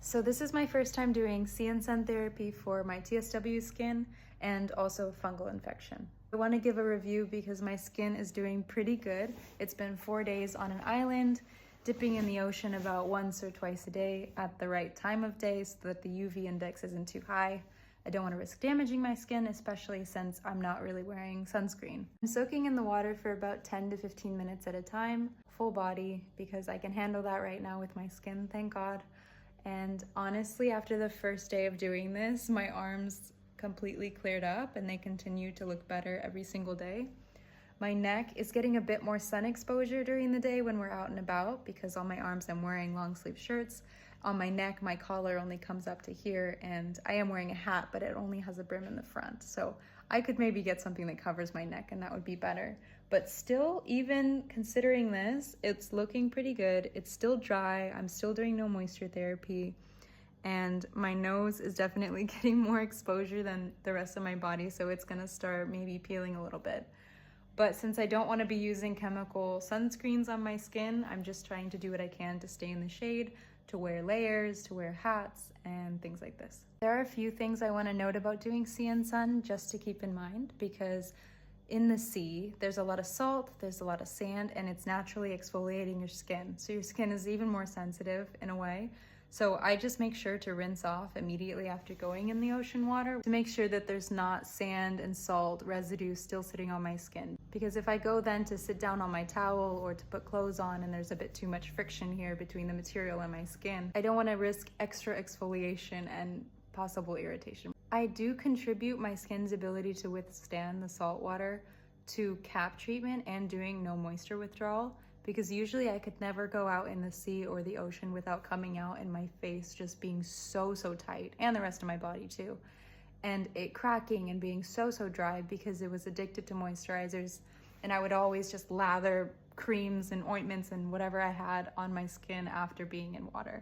So this is my first time doing sea and sun therapy for my TSW skin and also fungal infection. I want to give a review because my skin is doing pretty good. It's been 4 days on an island, dipping in the ocean about once or twice a day at the right time of day so that the UV index isn't too high. I don't want to risk damaging my skin, especially since I'm not really wearing sunscreen. I'm soaking in the water for about 10 to 15 minutes at a time, full body, because I can handle that right now with my skin, thank God. And honestly, after the first day of doing this, my arms completely cleared up and they continue to look better every single day. My neck is getting a bit more sun exposure during the day when we're out and about because on my arms I'm wearing long sleeve shirts. On my neck, my collar only comes up to here, and I am wearing a hat, but it only has a brim in the front. So I could maybe get something that covers my neck and that would be better. But still, even considering this, it's looking pretty good. It's still dry. I'm still doing no moisture therapy. And my nose is definitely getting more exposure than the rest of my body, so it's gonna start maybe peeling a little bit. But since I don't want to be using chemical sunscreens on my skin, I'm just trying to do what I can to stay in the shade, to wear layers, to wear hats, and things like this. There are a few things I want to note about doing sea and sun just to keep in mind, because in the sea, there's a lot of salt, there's a lot of sand, and it's naturally exfoliating your skin. So your skin is even more sensitive in a way. So I just make sure to rinse off immediately after going in the ocean water to make sure that there's not sand and salt residue still sitting on my skin. Because if I go then to sit down on my towel or to put clothes on and there's a bit too much friction here between the material and my skin, I don't want to risk extra exfoliation and possible irritation. I do contribute my skin's ability to withstand the salt water to cap treatment and doing no moisture withdrawal, because usually I could never go out in the sea or the ocean without coming out and my face just being so tight, and the rest of my body too, and it cracking and being so dry because it was addicted to moisturizers, and I would always just lather creams and ointments and whatever I had on my skin after being in water.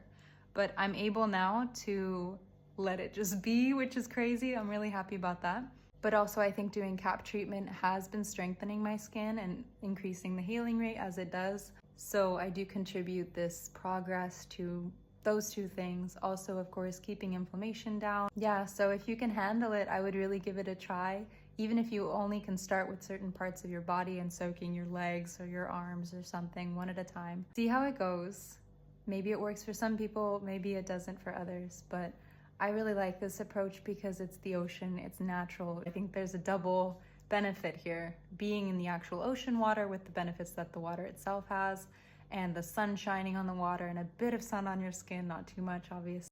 But I'm able now to let it just be, which is crazy. I'm really happy about that. But also I think doing cap treatment has been strengthening my skin and increasing the healing rate as it does. So I do contribute this progress to those two things. Also, of course, keeping inflammation down. Yeah, so if you can handle it, I would really give it a try. Even if you only can start with certain parts of your body and soaking your legs or your arms or something one at a time. See how it goes. Maybe it works for some people, maybe it doesn't for others, but I really like this approach because it's the ocean, it's natural. I think there's a double benefit here, being in the actual ocean water with the benefits that the water itself has, and the sun shining on the water and a bit of sun on your skin, not too much obviously.